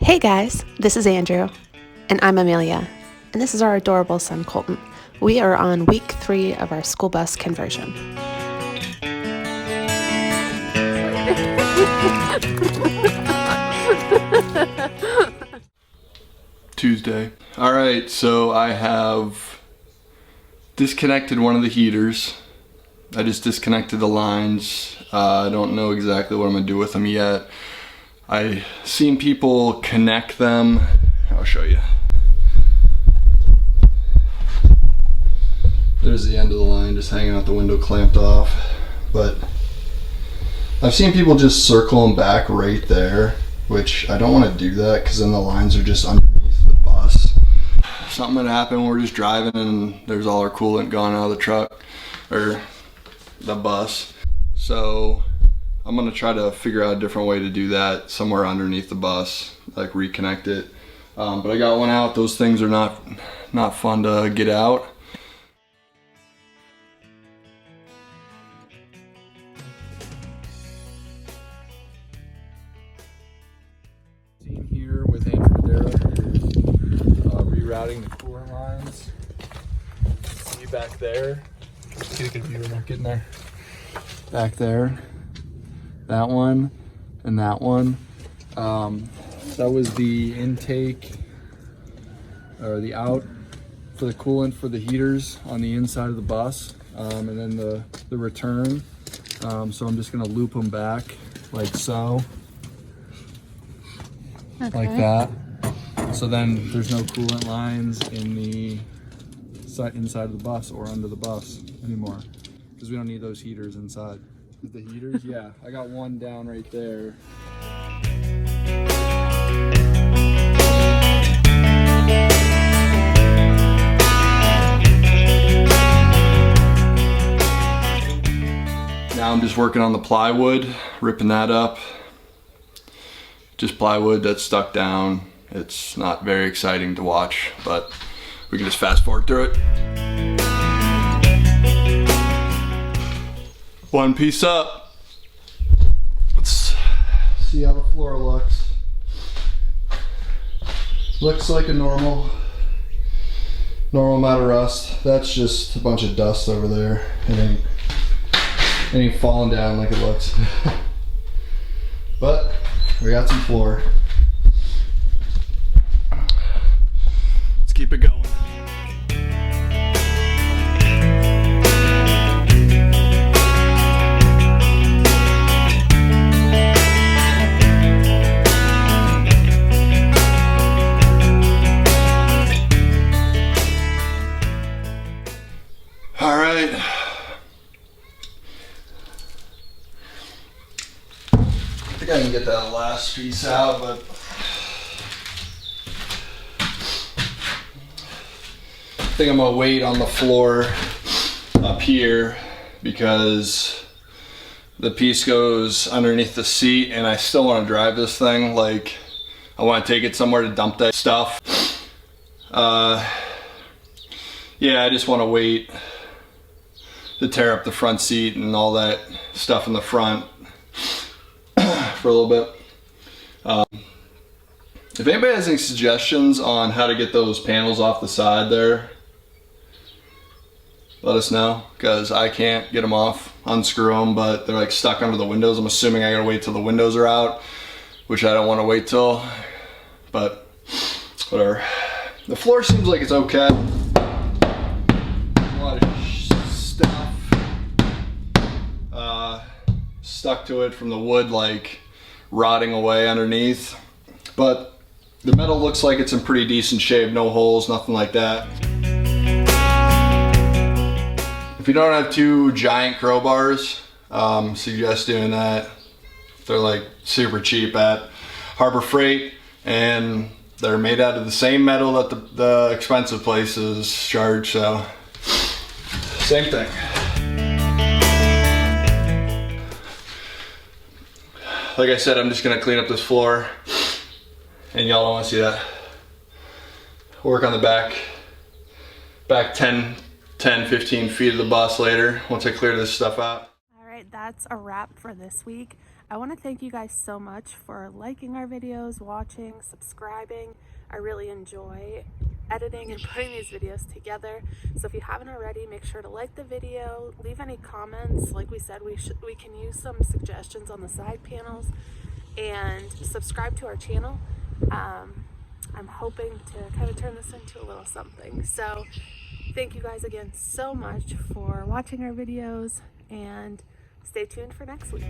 Hey guys, this is Andrew, and I'm Amelia, and this is our adorable son Colton. We are on week 3 of our school bus conversion. Tuesday. All right, so I have disconnected one of the heaters. I just disconnected the lines. I don't know exactly what I'm gonna do with them yet. I've seen people connect them. I'll show you. There's the end of the line just hanging out the window clamped off. But I've seen people just circle them back right there, which I don't want to do that because then the lines are just underneath the bus. Something had happened, we're just driving and there's all our coolant gone out of the truck or the bus. So I'm gonna try to figure out a different way to do that somewhere underneath the bus, like reconnect it. But I got one out. Those things are not fun to get out. Seen here with Andrew there, rerouting the coolant lines. See back there. Get a good view of getting there. Back there. That one and that one. That was the intake or the out for the coolant for the heaters on the inside of the bus, and then the return. So I'm just gonna loop them back like so, like that. So then there's no coolant lines in the inside of the bus or under the bus anymore, because we don't need those heaters inside. The heaters, yeah, I got one down right there. Now I'm just working on the plywood, ripping that up. Just plywood that's stuck down. It's not very exciting to watch, but we can just fast forward through it. One piece up. Let's see how the floor looks. Looks like a normal amount of rust. That's just a bunch of dust over there. It ain't falling down like it looks. But we got some floor. Let's keep it going. All right. I think I can get that last piece out, but I think I'm gonna wait on the floor up here because the piece goes underneath the seat and I still want to drive this thing. Like, I want to take it somewhere to dump that stuff. Yeah, I just want to wait to tear up the front seat and all that stuff in the front for a little bit. If anybody has any suggestions on how to get those panels off the side there, let us know, because I can't get them off, unscrew them, but they're like stuck under the windows. I'm assuming I gotta wait till the windows are out, which I don't want to wait till, but whatever. The floor seems like it's okay. A lot of stuff stuck to it from the wood, like rotting away underneath, but the metal looks like it's in pretty decent shape. No holes, nothing like that. If you don't have two giant crowbars, suggest doing that. They're like super cheap at Harbor Freight, and they're made out of the same metal that the expensive places charge, so same thing. Like I said, I'm just gonna clean up this floor, and y'all don't wanna see that. Work on the back 10, 15 feet of the bus later, once I clear this stuff out. All right, that's a wrap for this week. I want to thank you guys so much for liking our videos, watching, subscribing. I really enjoy editing and putting these videos together. So if you haven't already, make sure to like the video, leave any comments. Like we said, we can use some suggestions on the side panels, and subscribe to our channel. I'm hoping to kind of turn this into a little something. So thank you guys again so much for watching our videos, and stay tuned for next week.